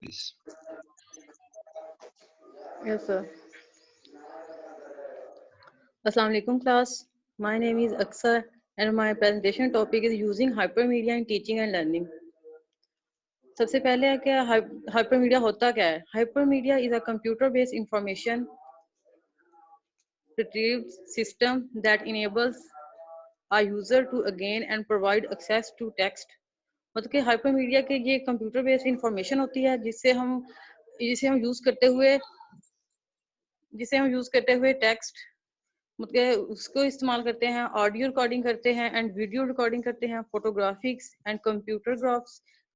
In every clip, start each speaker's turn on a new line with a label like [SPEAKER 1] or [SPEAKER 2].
[SPEAKER 1] please.
[SPEAKER 2] Yes, sir. Assalamu alaikum, class. My name is Aksar, and my presentation topic is using hypermedia in teaching and learning. सबसे पहले है कि hypermedia होता क्या है? Hypermedia is a computer-based information retrieval system that enables a user to again and provide access to text. मतलब कि hypermedia के ये computer-based information होती है जिसे हम यूज करते हुए टेक्स्ट मतलब उसको इस्तेमाल करते हैं, ऑडियो रिकॉर्डिंग करते हैं एंड वीडियो रिकॉर्डिंग करते हैं, photographics and computer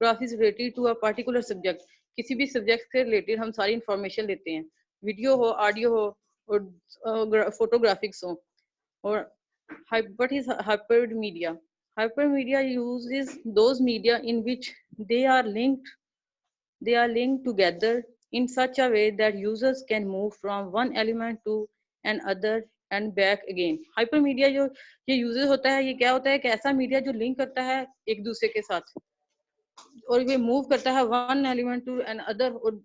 [SPEAKER 2] graphics related to a particular subject. किसी भी सब्जेक्ट से रिलेटेड हम सारी इंफॉर्मेशन लेते हैं, वीडियो हो, ऑडियो हो और फोटोग्राफिक्स हो। और what is hypermedia? Hypermedia uses those media in which they are linked they are linked together in such a way that users can move from one element to another and back again. Hypermedia जो ये uses होता है, ये क्या होता है कि ऐसा मीडिया जो लिंक करता है एक दूसरे के साथ और ये मूव करता है one element to another. और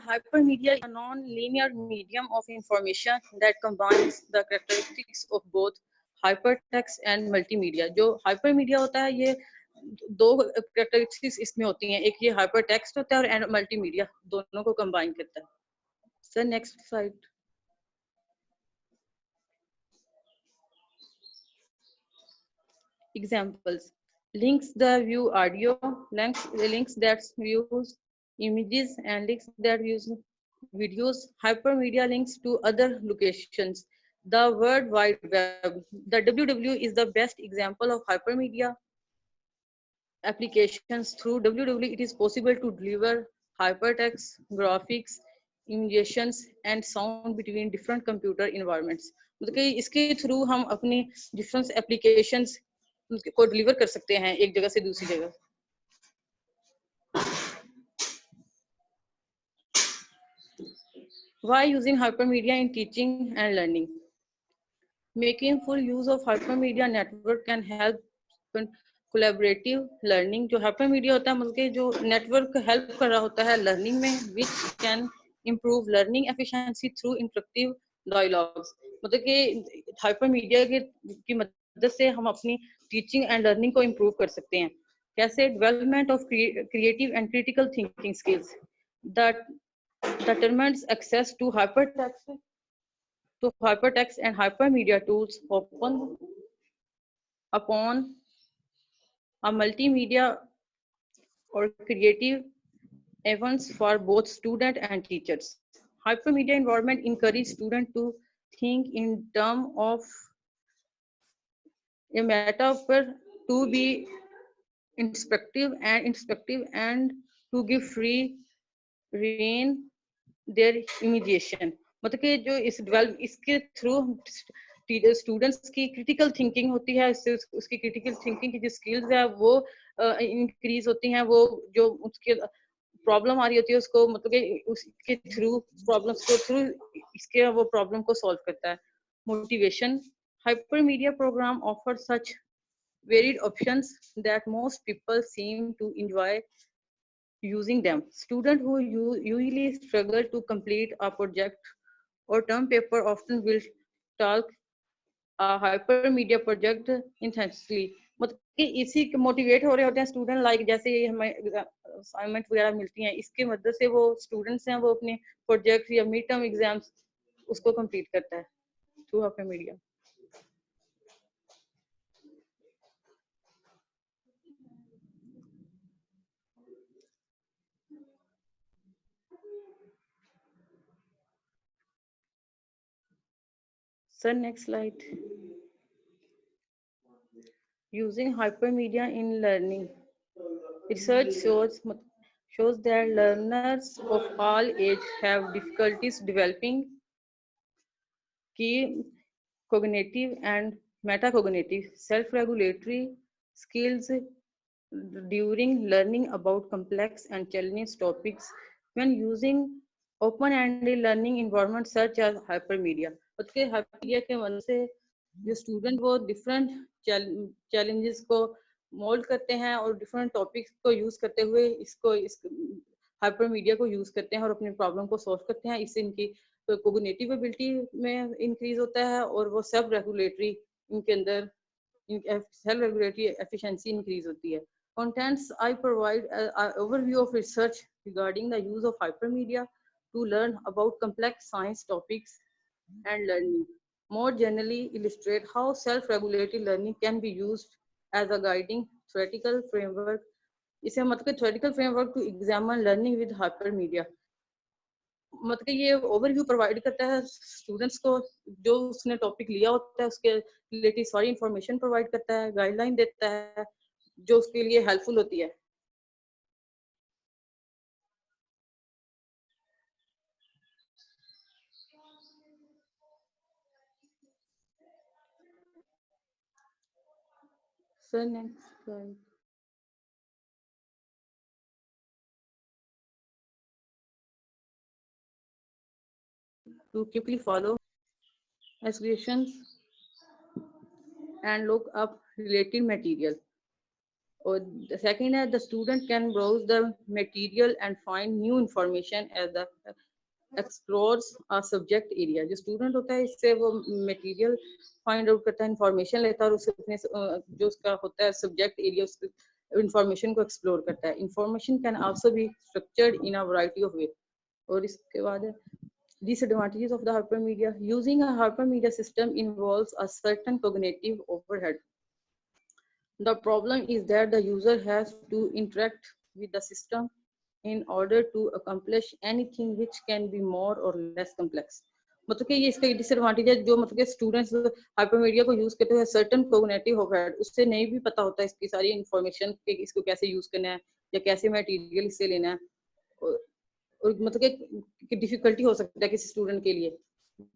[SPEAKER 2] hypermedia is a non-linear medium of information that combines the characteristics of both hypertext and multimedia। जो hypermedia होता है ये दो characteristics इसमें होती हैं, एक ये hypertext होता है और multimedia दोनों को combine करता है। Sir next slide. Examples: links that view audio, links that views images, and links that use videos. Hypermedia links to other locations. The World Wide Web. The WW is the best example of hypermedia applications. Through WW, it is possible to deliver hypertext, graphics, images, and sound between different computer environments. मतलब कि इसके through हम अपनी different applications को deliver कर सकते हैं एक जगह से दूसरी जगह। Why using hypermedia in teaching and learning? Making full use of hypermedia network can help collaborative learning। जो hypermedia होता है मतलब कि जो network help कर रहा होता है learning में, which can improve learning efficiency through interactive dialogues। मतलब कि hypermedia की मदद से हम अपनी teaching and learning को improve कर सकते हैं। कैसे? Development of creative and critical thinking skills that determines access to hypertext and hypermedia tools open upon a multimedia or creative events for both student and teachers. Hypermedia environment encourage students to think in terms of a metaphor, to be introspective and to give free rein their imagination। मतलब कि जो इसके through students की critical thinking होती है, इससे उसकी critical thinking की जो स्किल्स है वो इंक्रीज होती हैं। वो जो उसके प्रॉब्लम आ रही होती है उसको मतलब कि उसके थ्रू इसके वो प्रॉब्लम को सॉल्व करता है। Motivation: hypermedia program offer such varied options that most people seem to enjoy using them. Students who usually struggle to complete a project or term paper often will talk a hypermedia project intensely। मतलब कि इसी के motivate हो रहे होते हैं student, like जैसे हमें असाइनमेंट वगैरह मिलती हैं, इसकी मदद से वो स्टूडेंट्स हैं वो अपने प्रोजेक्ट या मिड टर्म एग्जाम्स उसको कंप्लीट करता है through hypermedia। Sir next slide. Using hypermedia in learning. Research shows that learners of all ages have difficulties developing key cognitive and metacognitive self-regulatory skills during learning about complex and challenging topics when using open-ended learning environments such as hypermedia। उसके hypermedia के मदद से जो student वो different challenges को mould करते हैं और डिफरेंट टॉपिक्स को यूज करते हुए इस हाइपर मीडिया को यूज करते हैं और अपनी प्रॉब्लम को सॉल्व करते हैं। इससे इनकी कोग्निटिव एबिलिटी में इंक्रीज होता है और वो सेल्फ रेगुलेटरी इनके अंदर सेल्फ रेगुलेटरी एफिशिएंसी इंक्रीज होती है। Contents I provide an overview of research regarding the use of hypermedia to learn about complex science topics and learning. More generally, illustrate how self-regulatory learning can be used as a guiding theoretical framework. इसे मतलब theoretical framework to examine learning with hypermedia. मतलब ये overview provide करता है students को, जो उसने topic लिया होता है उसके रिलेटेड सारी इंफॉर्मेशन प्रोवाइड करता है, गाइडलाइन देता है जो उसके लिए हेल्पफुल होती है। Sir next slide. To quickly follow expressions and look up related material. Or the second है, the student can browse the material and find new information as the explores a subject area. जो student होता है इससे वो material find out करता है, information लेता है और उसे अपने जो उसका होता है subject area उसके information को explore करता है। Information can also be structured in a variety of ways. और इसके बाद है disadvantages of the hypermedia. Using a hypermedia system involves a certain cognitive overhead. The problem is that the user has to interact with the system in order to accomplish anything which can be more or less complex. मतलब कि ये इसका disadvantage है, जो मतलब कि students hypermedia को use करते हुए सर्टेन कोग्निटिव ओवरहेड, उससे नहीं भी पता होता है इसकी सारी इंफॉर्मेशन कि इसको कैसे यूज करना है या कैसे मटेरियल इससे लेना है, और मतलब कि डिफिकल्टी हो सकता है किसी स्टूडेंट के लिए।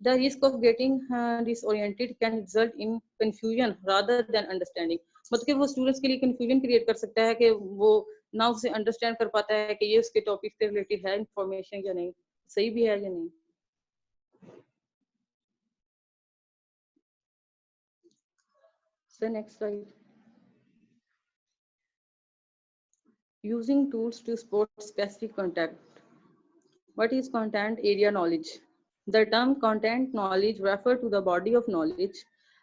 [SPEAKER 2] The risk of getting disoriented can result in confusion rather than understanding. मतलब कि वो स्टूडेंट्स के लिए कंफ्यूजन क्रिएट कर सकता है कि वो ना उसे अंडरस्टैंड कर पाता है कि ये उसके टॉपिक से रिलेटेड है इंफॉर्मेशन या नहीं, सही भी है या नहीं। So next slide. Using tools to support specific content. What is content area knowledge? The term content knowledge refer to the body of knowledge.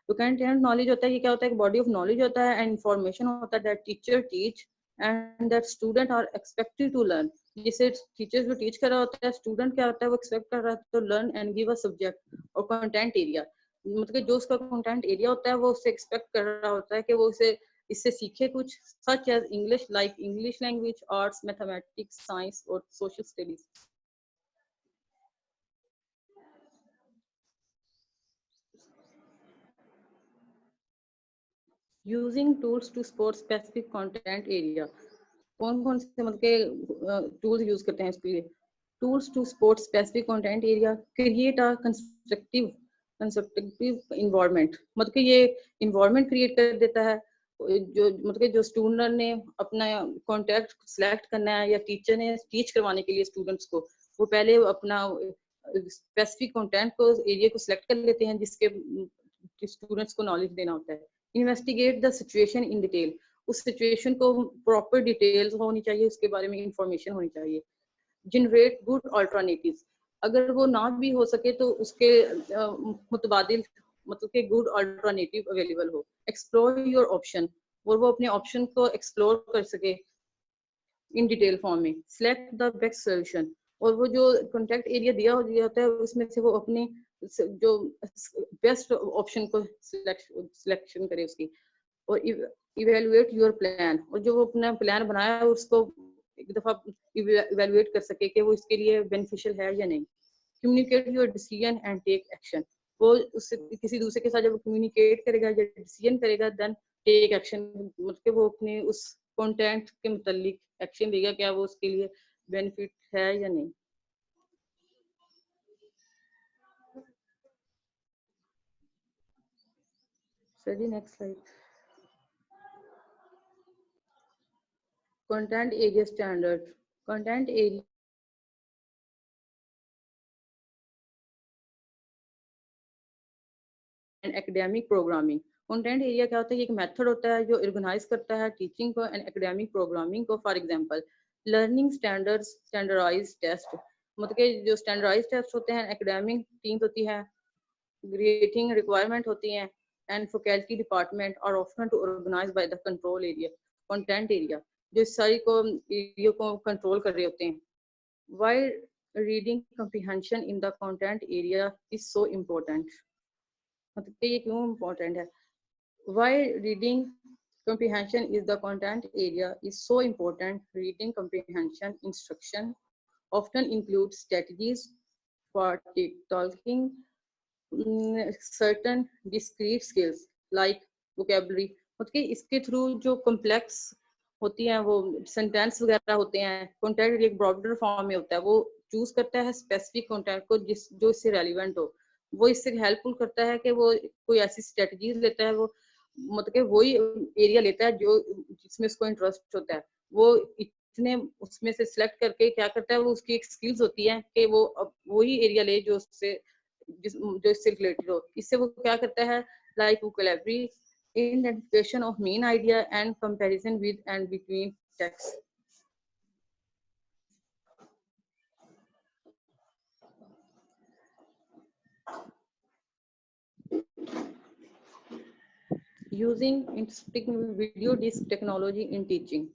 [SPEAKER 2] तो content knowledge होता है, ये क्या होता है, body of knowledge होता है, and information होता है that teacher teach and that student are expected to learn. जिसे teachers जो teach कर रहा होता है, student क्या होता है, वो expect कर रहा है तो learn and give a subject और content area, मतलब जो उसका content area होता है वो उससे expect कर रहा होता है कि वो उसे इससे सीखे कुछ, such as English, like English language, arts, mathematics, science और social studies. Using tools to support specific content area. कौन कौन से मतलब के टूल्स यूज करते हैं इसके लिए? Tools to support specific content area. Create a constructive environment. मतलब कि ये environment create कर देता है, जो मतलब कि जो स्टूडेंट ने अपना कॉन्टेक्ट सिलेक्ट करना है या टीचर ने टीच करवाने के लिए स्टूडेंट्स को, वो पहले अपना स्पेसिफिक कंटेंट को एरिया को सिलेक्ट कर लेते हैं जिसके स्टूडेंट्स को नॉलेज देना होता है। Investigate the situation in detail, उस सिचुएशन को प्रॉपर डिटेल्स होनी चाहिए, उसके बारे में इंफॉर्मेशन होनी चाहिए। जनरेट गुड अल्टरनेटिव्स, अगर वो ना भी हो सके तो उसके मुतबादिल मतलब कि गुड अल्टरनेटिव अवेलेबल हो। एक्सप्लोर योर ऑप्शन, और वो अपने ऑप्शन को एक्सप्लोर कर सके इन डिटेल फॉर्म में। सिलेक्ट द बेस्ट सोल्यूशन, और वो जो कॉन्टेक्ट एरिया दिया होता है उसमें से वो अपने जो बेस्ट ऑप्शन को सिलेक्शन करे उसकी। और इवेलुएट योर प्लान, और जो वो अपना प्लान बनाया है उसको एक दफा इवेलुएट कर सके कि वो इसके लिए बेनिफिशियल है या नहीं। Communicate your decision and take action, वो उससे किसी दूसरे के साथ जब कम्युनिकेट करेगा या डिसीजन करेगा देन टेक एक्शन, मतलब वो अपने उस कंटेंट के मुतालिक एक्शन देगा क्या वो उसके लिए बेनिफिट है या नहीं। Sir next slide. Content area standard. Content area and academic programming. Content area क्या होता है? ये एक मेथड होता है जो ऑर्गेनाइज करता है टीचिंग को एंड एकेडमिक प्रोग्रामिंग को। For example learning standards, standardized test, मतलब कि जो स्टैंडर्डाइज्ड टेस्ट होते हैं, एकेडमिक टीम्स होती है, ग्रेडिंग रिक्वायरमेंट होती हैं, and faculty department are often to organize by the control area. Content area जो इस सारी को एरिया को कंट्रोल कर रहे होते हैं। Why reading comprehension in the content area is so important, मतलब कि ये क्यों इम्पोर्टेंट है? Why reading comprehension is the content area is so important. Reading comprehension instruction often includes strategies for talking certain discrete skills like vocabulary, मतलब कि इसके through जो complex होती हैं वो सेंटेंस वगैरह होते हैं, कंटेंट एक ब्रॉडर फॉर्म में होता है, वो चूज करता है स्पेसिफिक कंटेंट को जो इससे रेलिवेंट हो। वो इससे हेल्पफुल करता है कि वो कोई ऐसी स्ट्रेटजीज लेता है, वो मतलब कि वही एरिया लेता है जो जिसमें उसको इंटरेस्ट होता है, वो इतने उसमें से सिलेक्ट करके क्या करता है, वो उसकी एक स्किल्स होती है कि वो अब वही एरिया ले जो उससे जो इससे रिलेटेड हो। इससे वो क्या करता है, like vocabulary, identification of main idea and comparison with and between texts. Using interesting video disc technology in teaching.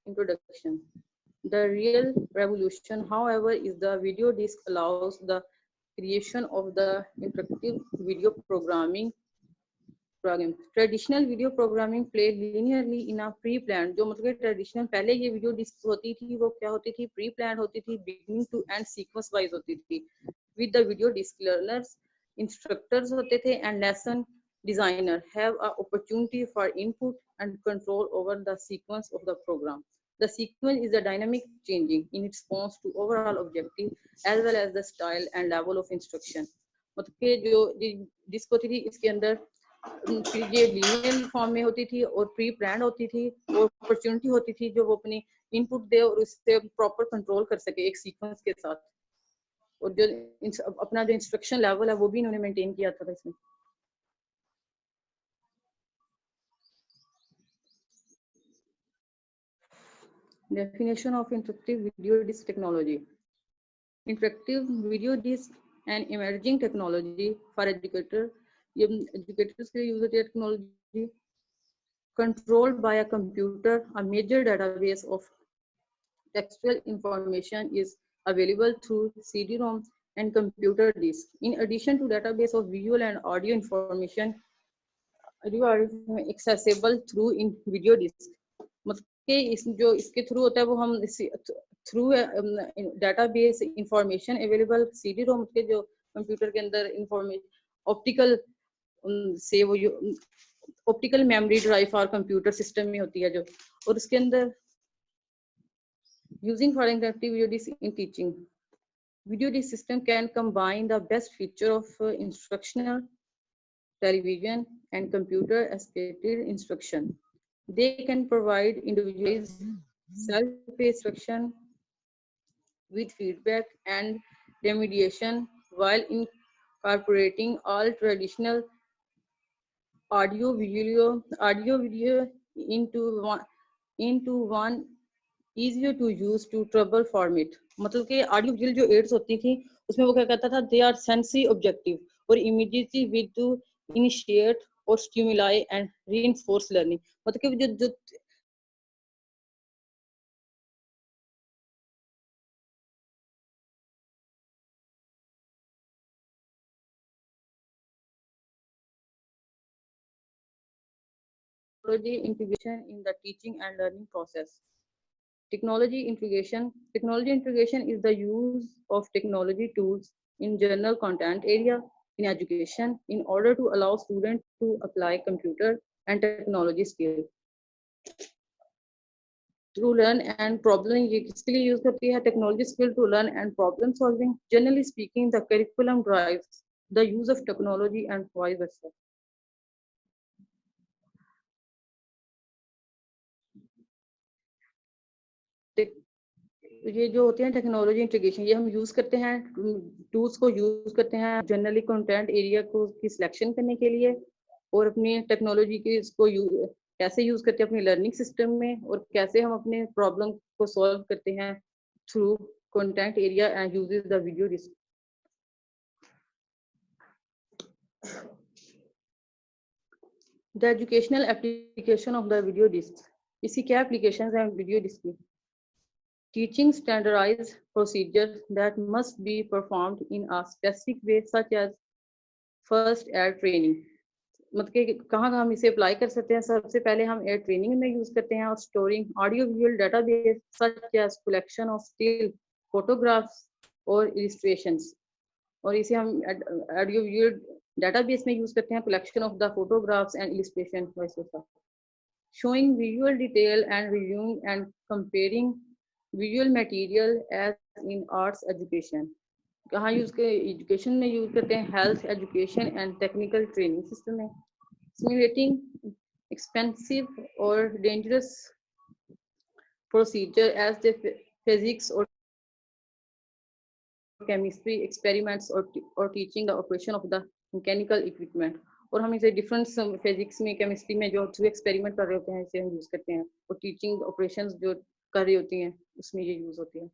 [SPEAKER 2] Introduction. The real revolution, however, is the video disc allows the creation of the interactive video programming program. Traditional video programming played linearly in a pre-planned, जो मतलब traditional पहले ये video disc होती थी वो क्या होती थी, प्री प्लान होती थी, beginning to end sequence wise होती थी। With the video disc learners, instructors होते थे and lesson designer have an opportunity for input and control over the sequence of the program. The sequence is a dynamic changing in response to overall objective as well as the style and level of instruction. मतलब कि जो disc होती थी इसके अंदर ये linear form में होती थी और प्री प्लान होती थी और अपॉर्चुनिटी होती थी जो वो अपनी इनपुट दे और उससे प्रॉपर कंट्रोल कर सके एक सीक्वेंस के साथ, और जो अपना जो इंस्ट्रक्शन लेवल है वो भी इन्होंने मेंटेन किया था इसमें। Definition of interactive video disc technology. Interactive video disc, an emerging technology for educators के use होती है technology controlled by a computer. A major database of textual information is available through CD-ROM and computer disk. In addition to database of visual and audio information, you are accessible through in video disk. मतलब कि इस जो इसके through होता है वो हम through database information available CD ROM के जो कंप्यूटर के अंदर इंफॉर्मेशन ऑप्टिकल से वो ऑप्टिकल मेमोरी ड्राइव और कंप्यूटर सिस्टम में होती है जो, और उसके अंदर using for interactive video disc in teaching. Video disc system can combine the best feature of instructional television and computer assisted instruction. They can provide individualized self-paced instruction with feedback and remediation while incorporating all traditional audio video into one easier to use to trouble format. मतलब कि audio visual जो ads होती थी उसमें वो क्या कहता था, दे आर सेंसरी ऑब्जेक्टिव और इमीडिएटली विद टू इनिशिएट और स्टिमुलाई एंड रीइंफोर्स लर्निंग. मतलब कि जो technology integration in the teaching and learning process. Technology integration. Technology integration is the use of technology tools in general content area in education in order to allow students to apply computer and technology skills. To learn and problem इसके लिए use करती है technology skill to learn and problem solving. Generally speaking, the curriculum drives the use of technology and vice versa. ये जो होते हैं technology integration, ये हम यूज करते हैं टूल्स को यूज करते हैं जनरली कंटेंट एरिया को की सिलेक्शन करने के लिए और अपनी टेक्नोलॉजी के इसको कैसे यूज करते हैं अपनी लर्निंग सिस्टम में, और कैसे हम अपने प्रॉब्लम को सॉल्व करते हैं through content area and uses the video disc. The educational application of the video disc. इसकी क्या एप्लीकेशंस हैं वीडियो डिस्क की? Teaching standardized procedures that must be performed in a specific way, such as first aid training। मतलब कि कहाँ हम इसे apply कर सकते हैं? सबसे पहले हम एयर ट्रेनिंग में यूज करते हैं, और storing audio visual database such as collection of still photographs और इलिस्ट्रेशंस। और इसे हम ऑडियो विजुअल डाटाबेस में यूज करते हैं, collection of the photographs and illustration vice versa. Showing visual detail and reviewing and comparing visual material as in arts education। कहाँ use के education में यूज करते हैं? Health education and technical training system में। Simulating expensive or dangerous procedure as the physics or chemistry experiments or teaching the operation of the mechanical equipment। और हम इसे different physics में, केमिस्ट्री में जो थ्रू एक्सपेरिमेंट कर रहे होते हैं, इसे हम यूज करते हैं, और टीचिंग ऑपरेशंस जो कर रही होती हैं उसमें ये यूज होती है।